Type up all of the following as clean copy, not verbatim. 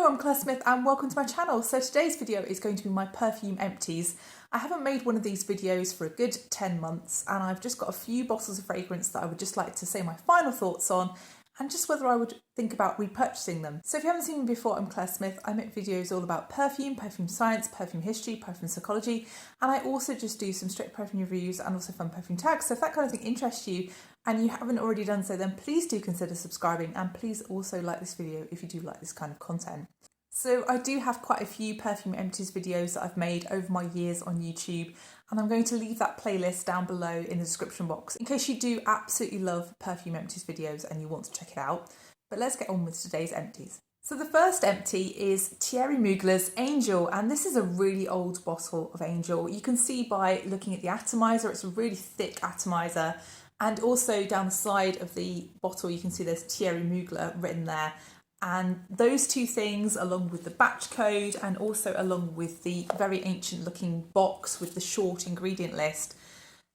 I'm Claire Smith and welcome to my channel. So today's video is going to be my perfume empties. I haven't made one of these videos for a good 10 months and I've just got a few bottles of fragrance that I would just like to say my final thoughts on and just whether I would think about repurchasing them. So if you haven't seen me before, I'm Claire Smith. I make videos all about perfume, perfume science, perfume history, perfume psychology, and I also just do some straight perfume reviews and also fun perfume tags. So if that kind of thing interests you and you haven't already done so, then please do consider subscribing and please also like this video if you do like this kind of content. So I do have quite a few perfume empties videos that I've made over my years on YouTube, and I'm going to leave that playlist down below in the description box in case you do absolutely love perfume empties videos and you want to check it out. But let's get on with today's empties. So the first empty is Thierry Mugler's Angel, and this is a really old bottle of Angel. You can see by looking at the atomizer, it's a really thick atomizer, and also down the side of the bottle you can see there's Thierry Mugler written there. And those two things, along with the batch code and also along with the very ancient looking box with the short ingredient list,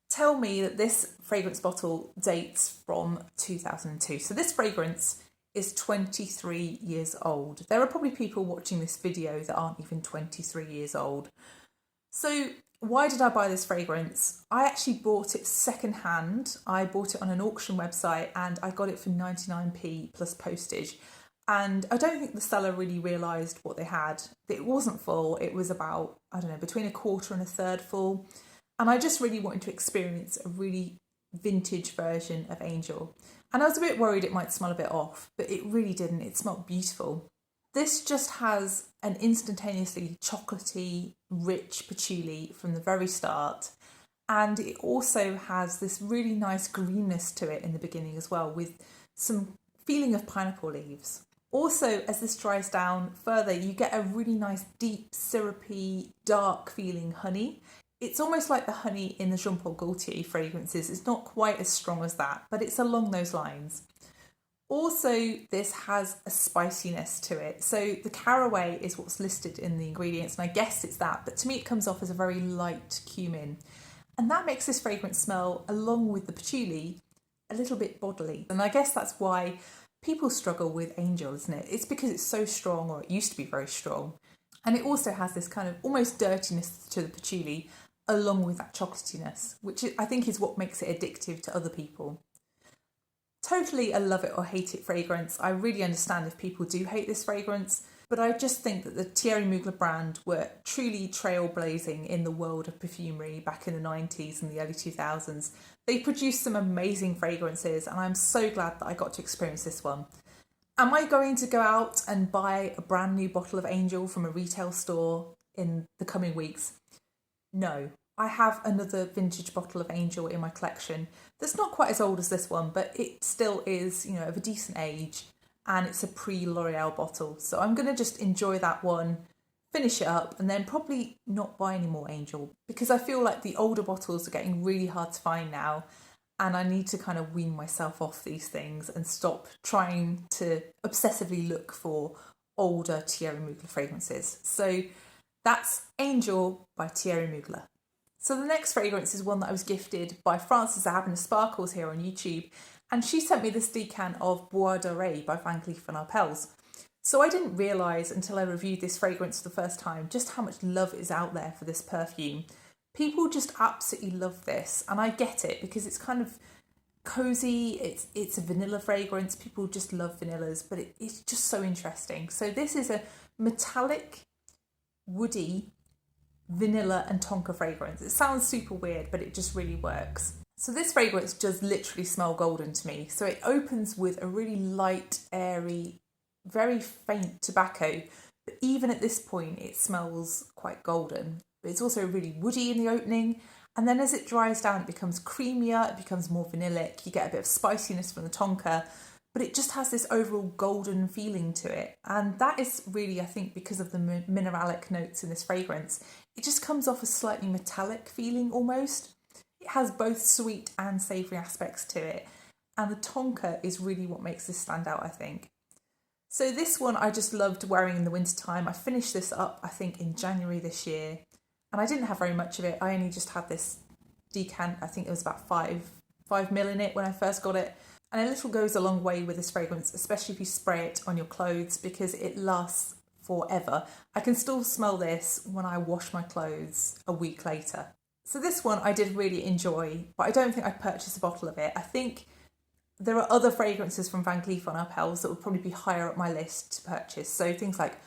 tell me that this fragrance bottle dates from 2002. So this fragrance is 23 years old. There are probably people watching this video that aren't even 23 years old. So why did I buy this fragrance? I actually bought it secondhand. I bought it on an auction website and I got it for 99p plus postage. And I don't think the seller really realised what they had. It wasn't full, it was about, I don't know, between a quarter and a third full. And I just really wanted to experience a really vintage version of Angel. And I was a bit worried it might smell a bit off, but it really didn't. It smelled beautiful. This just has an instantaneously chocolatey, rich patchouli from the very start. And it also has this really nice greenness to it in the beginning as well, with some feeling of pineapple leaves. Also, as this dries down further, you get a really nice deep, syrupy, dark feeling honey. It's almost like the honey in the Jean Paul Gaultier fragrances. It's not quite as strong as that, but it's along those lines. Also, this has a spiciness to it. So the caraway is what's listed in the ingredients, and I guess it's that, but to me it comes off as a very light cumin. And that makes this fragrance smell, along with the patchouli, a little bit bodily. And I guess that's why people struggle with Angel, isn't it? It's because it's so strong, or it used to be very strong. And it also has this kind of almost dirtiness to the patchouli along with that chocolatiness, which I think is what makes it addictive to other people. Totally a love it or hate it fragrance. I really understand if people do hate this fragrance, but I just think that the Thierry Mugler brand were truly trailblazing in the world of perfumery back in the 90s and the early 2000s. They produced some amazing fragrances and I'm so glad that I got to experience this one. Am I going to go out and buy a brand new bottle of Angel from a retail store in the coming weeks? No. I have another vintage bottle of Angel in my collection that's not quite as old as this one, but it still is, you know, of a decent age. And it's a pre-L'Oreal bottle. So I'm going to just enjoy that one, finish it up, and then probably not buy any more Angel, because I feel like the older bottles are getting really hard to find now, and I need to kind of wean myself off these things and stop trying to obsessively look for older Thierry Mugler fragrances. So that's Angel by Thierry Mugler. So the next fragrance is one that I was gifted by Frances Abner Sparkles here on YouTube, and she sent me this decant of Bois Dore by Van Cleef and Arpels. So I didn't realise until I reviewed this fragrance for the first time just how much love is out there for this perfume. People just absolutely love this, and I get it because it's kind of cosy, it's a vanilla fragrance, people just love vanillas, but it's just so interesting. So this is a metallic, woody, vanilla and tonka fragrance. It sounds super weird, but it just really works. So this fragrance does literally smell golden to me. So it opens with a really light, airy, very faint tobacco, but even at this point it smells quite golden. But it's also really woody in the opening, and then as it dries down it becomes creamier, it becomes more vanillic, you get a bit of spiciness from the tonka, but it just has this overall golden feeling to it. And that is really, I think, because of the mineralic notes in this fragrance. It just comes off a slightly metallic feeling almost. It has both sweet and savoury aspects to it, and the tonka is really what makes this stand out, I think. So this one I just loved wearing in the wintertime. I finished this up, I think, in January this year, and I didn't have very much of it. I only just had this decant, I think it was about 5ml in it when I first got it, and a little goes a long way with this fragrance, especially if you spray it on your clothes, because it lasts forever. I can still smell this when I wash my clothes a week later. So this one I did really enjoy, but I don't think I'd purchase a bottle of it. I think there are other fragrances from Van Cleef on Arpels that would probably be higher up my list to purchase. So things like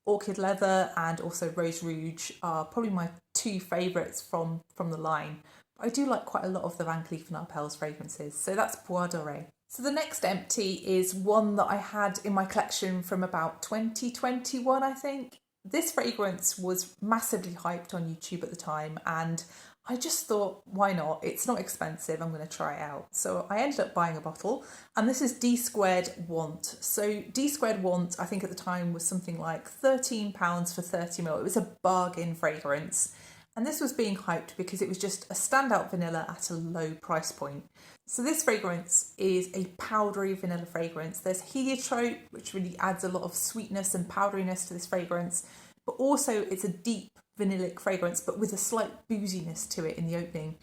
Orchid Leather and also Rose Rouge are probably my two favourites from the line. I do like quite a lot of the Van Cleef and Arpels fragrances. So that's Bois Dore. So the next empty is one that I had in my collection from about 2021, I think. This fragrance was massively hyped on YouTube at the time, and I just thought, why not? It's not expensive, I'm going to try it out. So I ended up buying a bottle, and this is DSquared2 Want. So DSquared2 Want, I think at the time, was something like £13 for 30ml. It was a bargain fragrance. And this was being hyped because it was just a standout vanilla at a low price point. So this fragrance is a powdery vanilla fragrance. There's heliotrope, which really adds a lot of sweetness and powderiness to this fragrance, but also it's a deep vanillic fragrance, but with a slight booziness to it in the opening.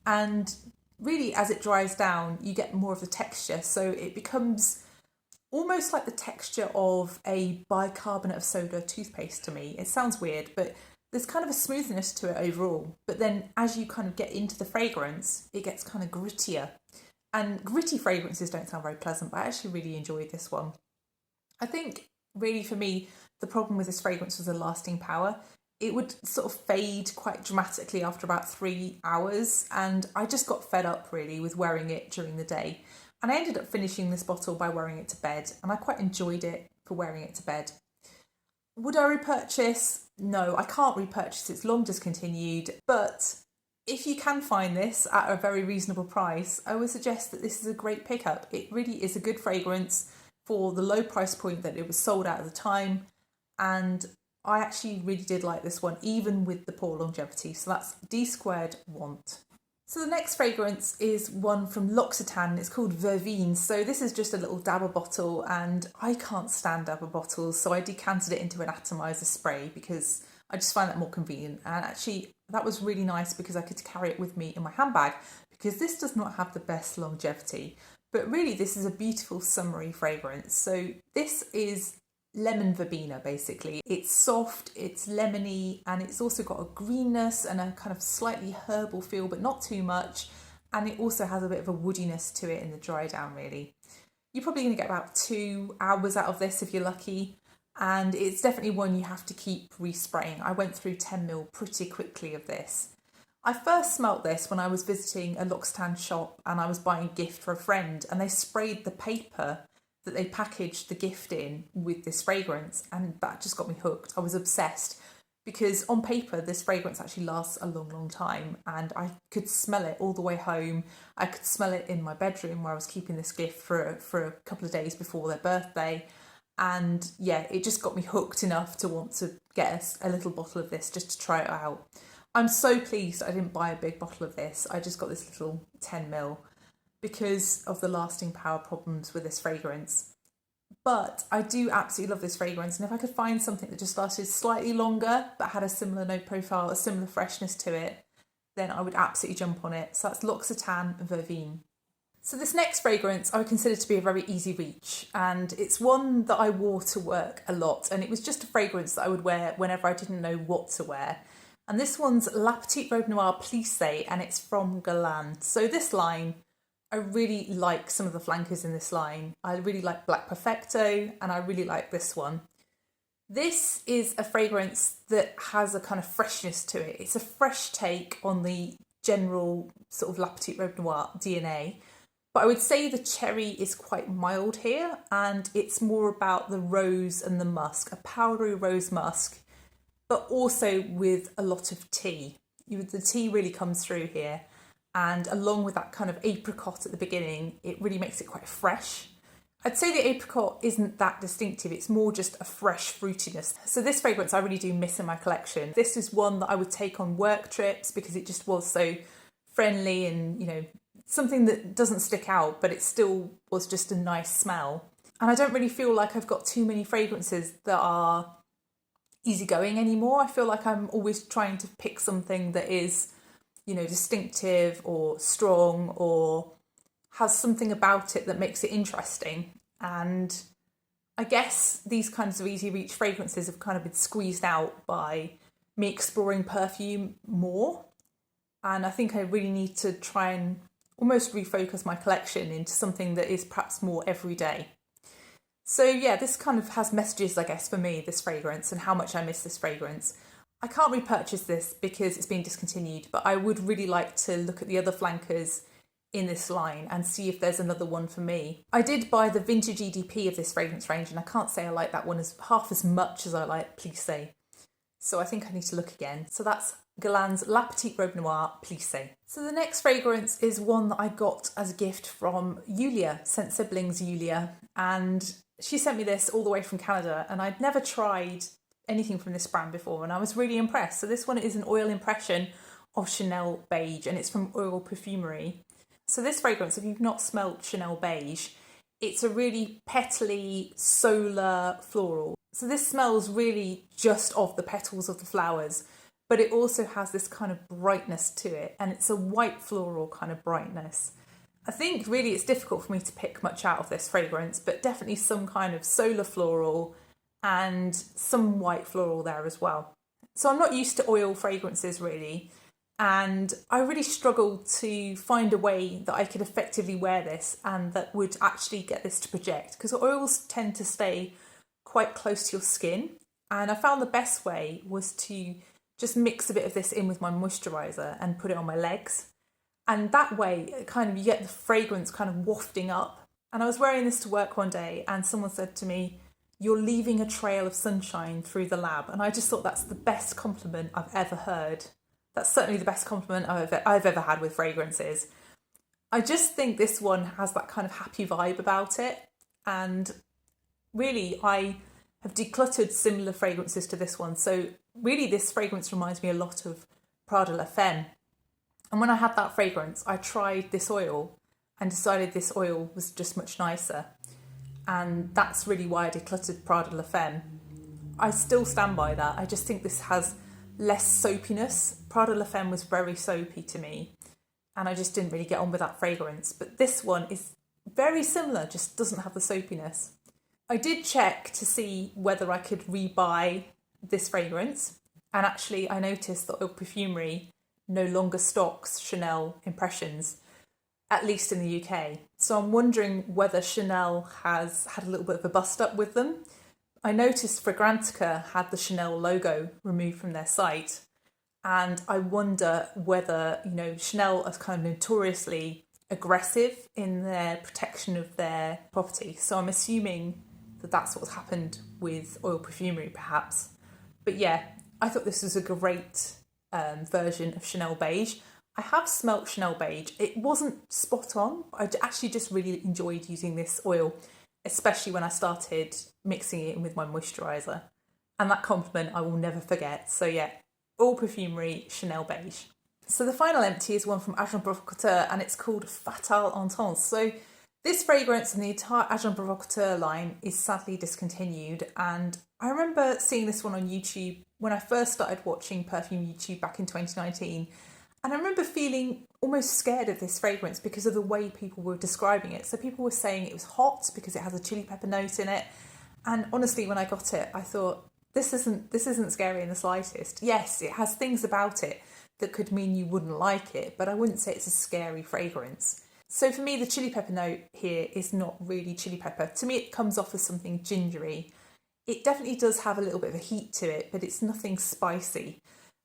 And really, as it dries down, you get more of the texture. So it becomes almost like the texture of a bicarbonate of soda toothpaste to me. It sounds weird, but there's kind of a smoothness to it overall. But then as you kind of get into the fragrance, it gets kind of grittier. And gritty fragrances don't sound very pleasant, but I actually really enjoyed this one. I think really for me, the problem with this fragrance was the lasting power. It would sort of fade quite dramatically after about 3 hours, and I just got fed up really with wearing it during the day. And I ended up finishing this bottle by wearing it to bed, and I quite enjoyed it for wearing it to bed. Would I repurchase? No, I can't repurchase, it's long discontinued, but if you can find this at a very reasonable price, I would suggest that this is a great pickup. It really is a good fragrance for the low price point that it was sold at the time, and I actually really did like this one, even with the poor longevity. So that's DSquared2 Want. So the next fragrance is one from L'Occitane. It's called Verveine. So this is just a little dabber bottle, and I can't stand dabber bottles, so I decanted it into an atomizer spray because I just find that more convenient. And actually that was really nice because I could carry it with me in my handbag, because this does not have the best longevity. But really this is a beautiful summery fragrance. So this is lemon verbena basically. It's soft, it's lemony, and it's also got a greenness and a kind of slightly herbal feel, but not too much. And it also has a bit of a woodiness to it in the dry down really. You're probably going to get about 2 hours out of this if you're lucky. And it's definitely one you have to keep respraying. I went through 10ml pretty quickly of this. I first smelt this when I was visiting a L'Occitane shop and I was buying a gift for a friend, and they sprayed the paper that they packaged the gift in with this fragrance, and that just got me hooked. I was obsessed because on paper this fragrance actually lasts a long time, and I could smell it all the way home. I could smell it in my bedroom where I was keeping this gift for a couple of days before their birthday, and yeah, it just got me hooked enough to want to get a little bottle of this just to try it out. I'm so pleased I didn't buy a big bottle of this. I just got this little 10ml because of the lasting power problems with this fragrance. But I do absolutely love this fragrance, and if I could find something that just lasted slightly longer but had a similar note profile, a similar freshness to it, then I would absolutely jump on it. So that's L'Occitane Verveine. So this next fragrance I would consider to be a very easy reach, and it's one that I wore to work a lot, and it was just a fragrance that I would wear whenever I didn't know what to wear. And this one's La Petite Robe Noire Plissée, and it's from Guerlain. So this line, I really like some of the flankers in this line. I really like Black Perfecto, and I really like this one. This is a fragrance that has a kind of freshness to it. It's a fresh take on the general sort of La Petite Robe Noire DNA. But I would say the cherry is quite mild here, and it's more about the rose and the musk, a powdery rose musk, but also with a lot of tea. The tea really comes through here. And along with that kind of apricot at the beginning, it really makes it quite fresh. I'd say the apricot isn't that distinctive, it's more just a fresh fruitiness. So this fragrance I really do miss in my collection. This is one that I would take on work trips because it just was so friendly and, you know, something that doesn't stick out, but it still was just a nice smell. And I don't really feel like I've got too many fragrances that are easygoing anymore. I feel like I'm always trying to pick something that is, you know, distinctive or strong or has something about it that makes it interesting. And I guess these kinds of easy reach fragrances have kind of been squeezed out by me exploring perfume more. And I think I really need to try and almost refocus my collection into something that is perhaps more everyday. So yeah, this kind of has messages, I guess, for me, this fragrance, and how much I miss this fragrance. I can't repurchase this because it's been discontinued, but I would really like to look at the other flankers in this line and see if there's another one for me. I did buy the vintage EDP of this fragrance range, and I can't say I like that one as half as much as I like Plissée. So I think I need to look again. So that's Guerlain's La Petite Robe Noire Plissée. So the next fragrance is one that I got as a gift from Yulia, Scent Siblings Yulia, and she sent me this all the way from Canada, and I'd never tried anything from this brand before, and I was really impressed. So this one is an oil impression of Chanel Beige, and it's from Perfumery. So this fragrance, if you've not smelled Chanel Beige, it's a really petally, solar floral. So this smells really just of the petals of the flowers, but it also has this kind of brightness to it, and it's a white floral kind of brightness. I think really it's difficult for me to pick much out of this fragrance, but definitely some kind of solar floral and some white floral there as well. So I'm not used to oil fragrances really, and I really struggled to find a way that I could effectively wear this and that would actually get this to project, because oils tend to stay quite close to your skin, and I found the best way was to just mix a bit of this in with my moisturiser and put it on my legs. And that way, kind of, you get the fragrance kind of wafting up. And I was wearing this to work one day, and someone said to me, "You're leaving a trail of sunshine through the lab." And I just thought that's the best compliment I've ever heard. That's certainly the best compliment I've ever had with fragrances. I just think this one has that kind of happy vibe about it. And really, I have decluttered similar fragrances to this one. So really, this fragrance reminds me a lot of Prada La Femme. And when I had that fragrance, I tried this oil and decided this oil was just much nicer. And that's really why I decluttered Prada La Femme. I still stand by that. I just think this has less soapiness. Prada La Femme was very soapy to me, and I just didn't really get on with that fragrance. But this one is very similar, just doesn't have the soapiness. I did check to see whether I could rebuy this fragrance, and actually I noticed that Perfumery no longer stocks Chanel impressions, at least in the UK. So I'm wondering whether Chanel has had a little bit of a bust up with them. I noticed Fragrantica had the Chanel logo removed from their site, and I wonder whether, Chanel are kind of notoriously aggressive in their protection of their property. So I'm assuming that that's what's happened with Oil Perfumery perhaps. But yeah, I thought this was a great version of Chanel Beige. I have smelt Chanel Beige. It wasn't spot on. I actually just really enjoyed using this oil, especially when I started mixing it in with my moisturiser. And that compliment I will never forget. So yeah, All Perfumery Chanel Beige. So the final empty is one from Agent Provocateur, and it's called Fatale Intense. So this fragrance and the entire Agent Provocateur line is sadly discontinued, and I remember seeing this one on YouTube when I first started watching perfume YouTube back in 2019, and I remember feeling almost scared of this fragrance because of the way people were describing it. So people were saying it was hot because it has a chili pepper note in it, and honestly, when I got it, I thought, this isn't scary in the slightest. Yes, it has things about it that could mean you wouldn't like it, but I wouldn't say it's a scary fragrance. So for me, the chili pepper note here is not really chili pepper. To me, it comes off as something gingery. It definitely does have a little bit of a heat to it, but it's nothing spicy.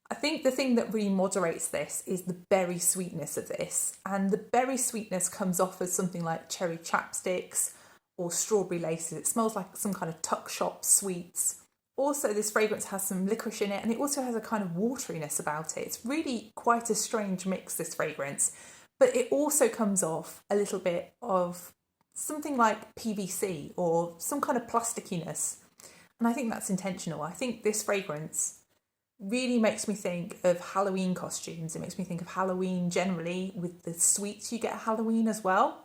I think the thing that really moderates this is the berry sweetness of this. And the berry sweetness comes off as something like cherry chapsticks or strawberry laces. It smells like some kind of tuck shop sweets. Also, this fragrance has some licorice in it, and it also has a kind of wateriness about it. It's really quite a strange mix, this fragrance. But it also comes off a little bit of something like PVC or some kind of plasticiness. And I think that's intentional. I think this fragrance really makes me think of Halloween costumes. It makes me think of Halloween generally, with the sweets you get at Halloween as well.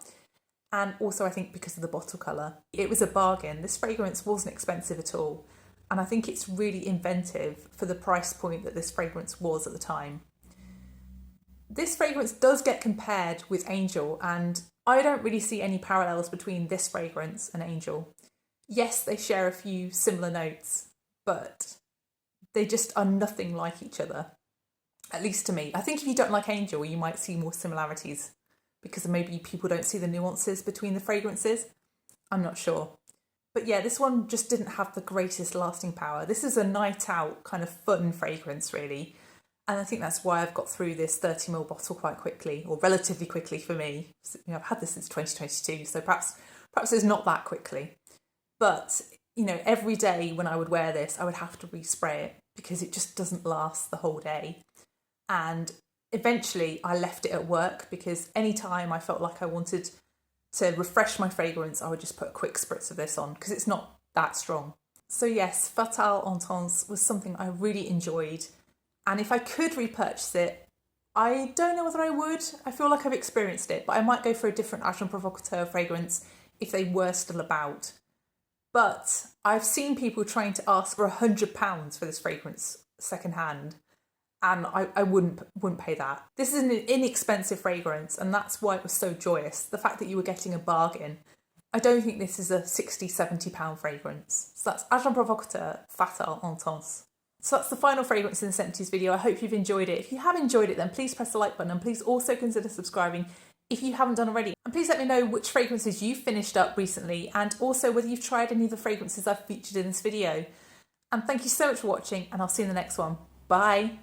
And also I think because of the bottle colour. It was a bargain. This fragrance wasn't expensive at all. And I think it's really inventive for the price point that this fragrance was at the time. This fragrance does get compared with Angel, and I don't really see any parallels between this fragrance and Angel. Yes, they share a few similar notes, but they just are nothing like each other, at least to me. I think if you don't like Angel, you might see more similarities because maybe people don't see the nuances between the fragrances. I'm not sure. But yeah, this one just didn't have the greatest lasting power. This is a night out kind of fun fragrance, really. And I think that's why I've got through this 30ml bottle quite quickly, or relatively quickly for me. You know, I've had this since 2022, so perhaps it's not that quickly. But, you know, every day when I would wear this, I would have to respray it because it just doesn't last the whole day. And eventually I left it at work because anytime I felt like I wanted to refresh my fragrance, I would just put a quick spritz of this on because it's not that strong. So yes, Fatale Intense was something I really enjoyed. And if I could repurchase it, I don't know whether I would. I feel like I've experienced it, but I might go for a different Agent Provocateur fragrance if they were still about. But I've seen people trying to ask for £100 for this fragrance secondhand, and I wouldn't pay that. This is an inexpensive fragrance, and that's why it was so joyous. The fact that you were getting a bargain. I don't think this is a £60-70 fragrance. So that's Agent Provocateur Fatale Intense. So that's the final fragrance in this Empties video. I hope you've enjoyed it. If you have enjoyed it, then please press the like button, and please also consider subscribing if you haven't done already. And please let me know which fragrances you've finished up recently, and also whether you've tried any of the fragrances I've featured in this video. And thank you so much for watching, and I'll see you in the next one. Bye.